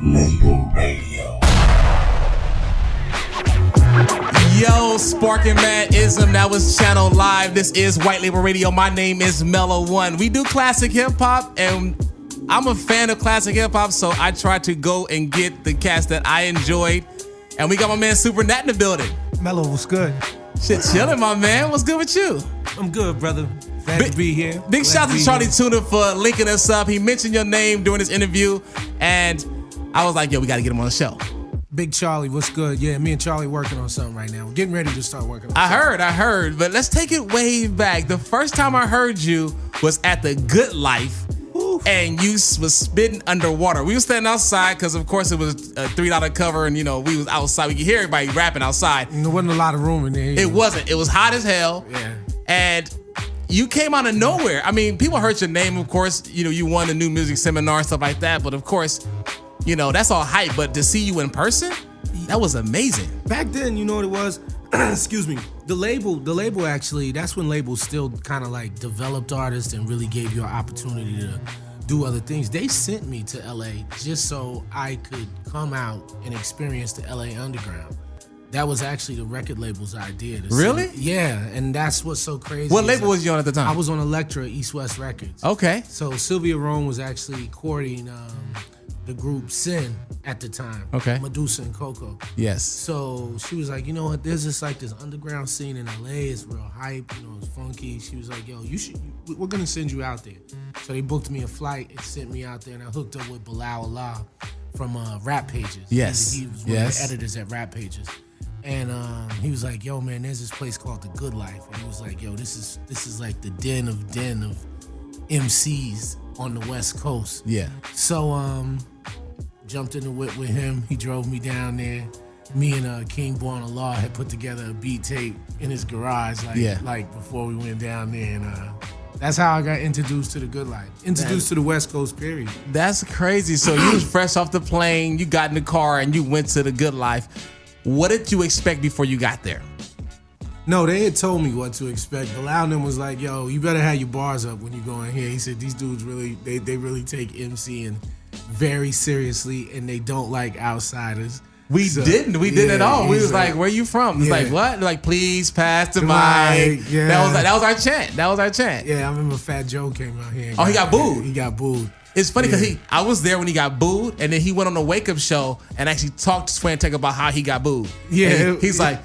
Label Radio. Yo, Sparking Mad Ism, that was Channel Live. This is White Label Radio. My name is Mellow One. We do classic hip hop, and I'm a fan of classic hip hop, so I try to go and get the cats that I enjoyed. And we got my man Supernat in the building. Mellow, what's good? Shit, chilling, my man. What's good with you? I'm good, brother. Glad to be here. Big shout out to Charlie Tuna for linking us up. He mentioned your name during this interview, and I was like, yo, we got to get him on the show. Big Charlie, what's good? Yeah, me and Charlie working on something right now. We're getting ready to start working on something. I heard, but let's take it way back. The first time I heard you was at the Good Life. Oof. And you was spitting underwater. We were standing outside because, of course, it was a $3 cover, and, you know, we was outside. We could hear everybody rapping outside. And there wasn't a lot of room in there. It wasn't. It was hot as hell. Yeah. And you came out of nowhere. I mean, people heard your name, of course. You know, you won the new music seminar and stuff like that. But, of course, you know, that's all hype. But to see you in person, that was amazing. Back then, you know what it was? Excuse me. The label actually, that's when labels still kind of like developed artists and really gave you an opportunity to do other things. They sent me to LA just so I could come out and experience the LA underground. That was actually the record label's idea. Really? Yeah, and that's what's so crazy. What label was you on at the time? I was on Elektra, East West Records. Okay. So Sylvia Rome was actually courting the group Sin at the time. Okay. Medusa and Coco. Yes. So she was like, you know what? There's this underground scene in LA. It's real hype. You know, it's funky. She was like, yo, we're gonna send you out there. So they booked me a flight and sent me out there, and I hooked up with Bilal Allah from Rap Pages. Yes. He was one of the editors at Rap Pages. And he was like, yo, man, there's this place called The Good Life. And he was like, yo, this is like the den of MCs on the West Coast. Yeah. So jumped in the whip with him. He drove me down there. Me and King Born Allah had put together a beat tape in his garage like before we went down there. And that's how I got introduced to The Good Life. Introduced to the West Coast, period. That's crazy. So you was fresh off the plane, you got in the car, and you went to The Good Life. What did you expect before you got there? No, they had told me what to expect. Bilal and them was like, yo, you better have your bars up when you go in here. He said, these dudes really, they really take MCing very seriously, and they don't like outsiders. We didn't at all. We was like, where you from? It's like, what? Like, please pass the mic. Yeah. That was our chant. That was our chant. Yeah, I remember Fat Joe came out here. He got booed. He got booed. It's funny because I was there when he got booed, and then he went on the Wake Up show and actually talked to Sway and Tech about how he got booed. Yeah, he's like,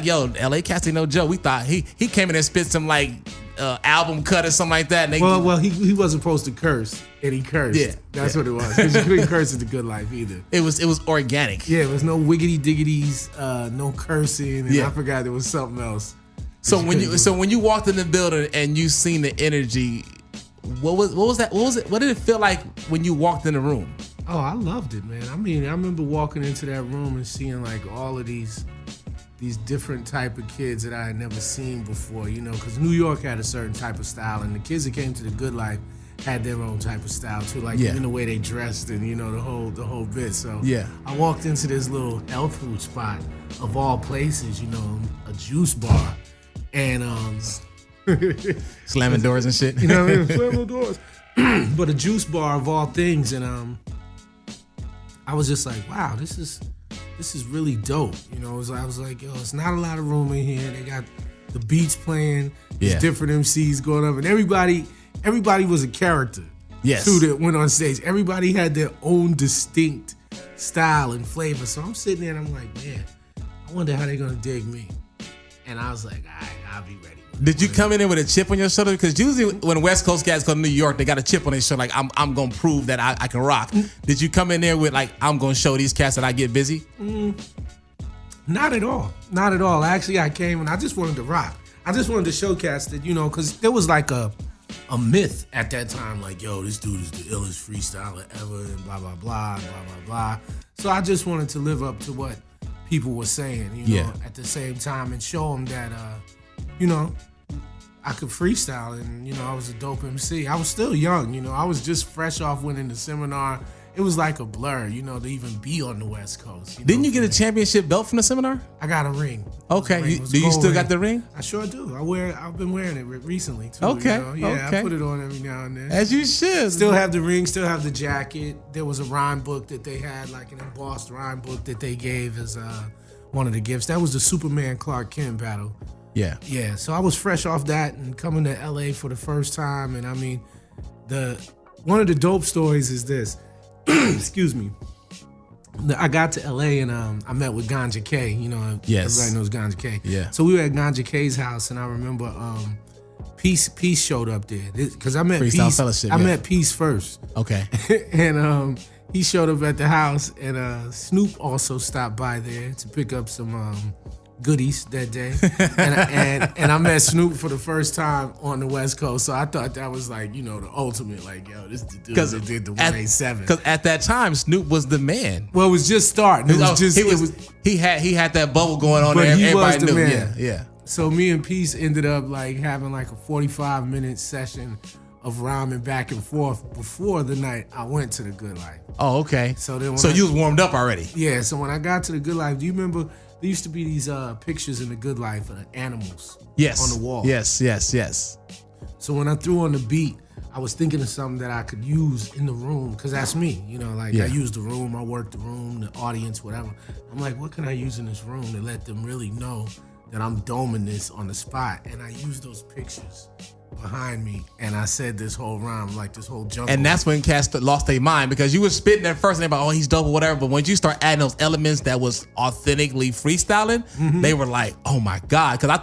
yo, LA cats ain't no joke. We thought he came in and spit some like album cut or something like that. And well, he wasn't supposed to curse, and he cursed. Yeah, that's what it was. Because you couldn't curse in The Good Life either. It was organic. Yeah, it was no wiggity diggities, no cursing, and I forgot there was something else. So when you walked in the building and you seen the energy. What was that? What did it feel like when you walked in the room? Oh, I loved it, man. I mean, I remember walking into that room and seeing like all of these different type of kids that I had never seen before, you know, because New York had a certain type of style, and the kids that came to The Good Life had their own type of style too, like even the way they dressed and, you know, the whole bit. So I walked into this little health food spot of all places, you know, a juice bar, and slamming doors and shit. You know what I mean? Slamming doors. But a juice bar of all things. And I was just like, wow, this is really dope. You know, I was like, yo, it's not a lot of room in here. They got the beats playing, there's different MCs going up, and everybody was a character. Yes. Too, that went on stage. Everybody had their own distinct style and flavor. So I'm sitting there and I'm like, man, I wonder how they're gonna dig me. And I was like, all right, I'll be ready. Did you come in there with a chip on your shoulder? Because usually when West Coast guys go to New York, they got a chip on their shoulder. Like, I'm going to prove that I can rock. Did you come in there with, like, I'm going to show these cats that I get busy? Not at all. Not at all. Actually, I came and I just wanted to rock. I just wanted to show cats that, you know, because there was like a myth at that time. Like, yo, this dude is the illest freestyler ever and blah, blah, blah, blah, blah, blah. So I just wanted to live up to what people were saying, you know, at the same time and show them that, you know, I could freestyle, and I was a dope MC. I was still young, I was just fresh off winning the seminar. It was like a blur, to even be on the West Coast. Didn't you get a championship belt from the seminar? I got a ring. Okay, do you still got the ring? I sure do. I've been wearing it recently too. Okay, Yeah, okay. I put it on every now and then. As you should. Still have the ring, still have the jacket. There was a rhyme book that they had, like an embossed rhyme book that they gave as one of the gifts. That was the Superman Clark Kent battle. Yeah. Yeah, so I was fresh off that and coming to LA for the first time. And I mean, one of the dope stories is this. Excuse me. I got to LA and I met with Ganja K. Yes. Everybody knows Ganja K. Yeah. So we were at Ganja K's house, and I remember Peace showed up there because I met Freestyle Peace. Fellowship, I yeah. met Peace first. Okay. And he showed up at the house, and Snoop also stopped by there to pick up some goodies that day. and I met Snoop for the first time on the West Coast, so I thought that was like, the ultimate, like, yo, this is the dude that did the 187. Because at that time, Snoop was the man. Well, it was just starting. He had that bubble going on But there. he Everybody was the knew. man. Yeah. So me and Peace ended up like having like a 45-minute session of rhyming back and forth before the night I went to the Good Life. Oh, okay. So then you was warmed up already. Yeah, so when I got to the Good Life, do you remember there used to be these pictures in the Good Life of the animals Yes. on the wall? Yes. So when I threw on the beat, I was thinking of something that I could use in the room, because that's me. I use the room, I work the room, the audience, whatever. I'm like, what can I use in this room to let them really know that I'm doming this on the spot? And I used those pictures behind me, and I said this whole rhyme, like this whole jungle. And that's when cats lost their mind, because you were spitting at first and they were like, oh, he's dope or whatever. But when you start adding those elements that was authentically freestyling, they were like, oh my God. Because I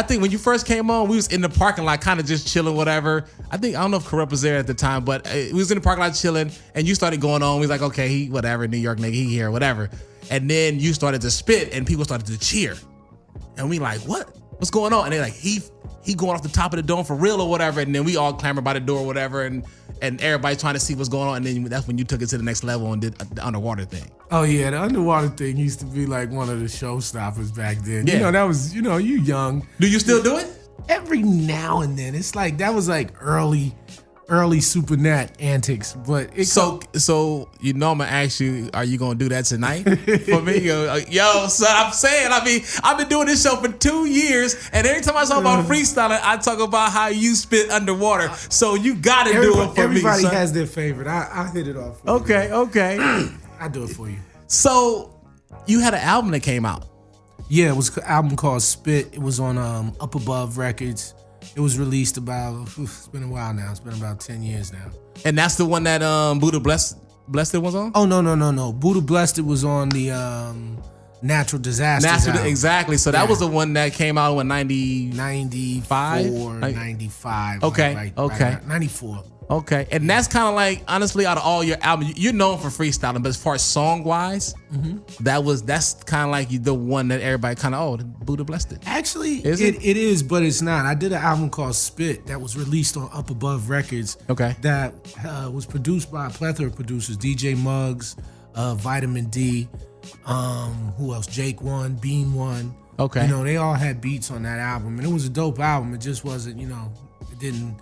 think when you first came on, we was in the parking lot kind of just chilling, whatever. I don't know if Corrupt was there at the time, but we was in the parking lot chilling, and you started going on. We was like, okay, he whatever, New York nigga, he here, whatever. And then you started to spit, and people started to cheer. And we like, what's going on? And they're like, he going off the top of the dome for real or whatever. And then we all clamor by the door or whatever, and everybody trying to see what's going on. And then that's when you took it to the next level and did the underwater thing. Oh yeah, the underwater thing used to be like one of the showstoppers back then. Yeah. That was, you young. Do you still do it? Every now and then. It's like, that was like early Supernat antics, but So I'm gonna ask you, are you gonna do that tonight for me? Yo, son, I'm saying, I've been doing this show for 2 years, and every time I talk about freestyling, I talk about how you spit underwater. So you gotta do it for me. Everybody son. has their favorite. I hit it off. For Okay. I do it for you. So you had an album that came out. Yeah, it was an album called Spit. It was on Up Above Records. It was released it's been a while now. It's been about 10 years now. And that's the one that Buddha Blessed was on? Oh, no. Buddha Blessed was on the Natural Disasters album. Exactly. So that was the one that came out in 94, 95. Okay. Right, 94. Okay. And that's kind of like, honestly, out of all your albums, you're known for freestyling, but as far as song-wise, that's kind of like the one that everybody kind of, Buddha Blessed it. Actually, Is it is, but it's not. I did an album called Spit that was released on Up Above Records. Okay. That was produced by a plethora of producers. DJ Muggs, Vitamin D, who else? Jake One, Bean One. Okay. They all had beats on that album, and it was a dope album. It just wasn't, it didn't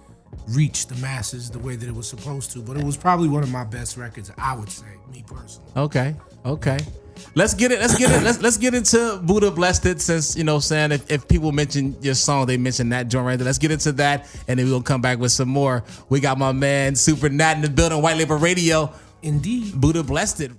reach the masses the way that it was supposed to, but it was probably one of my best records, I would say, me personally. Okay. Let's get it. Let's get into Buddha Blessed It, since, saying if people mention your song, they mention that joint right there. Let's get into that, and then we'll come back with some more. We got my man Supernat in the building, White Label Radio. Indeed. Buddha Blessed It.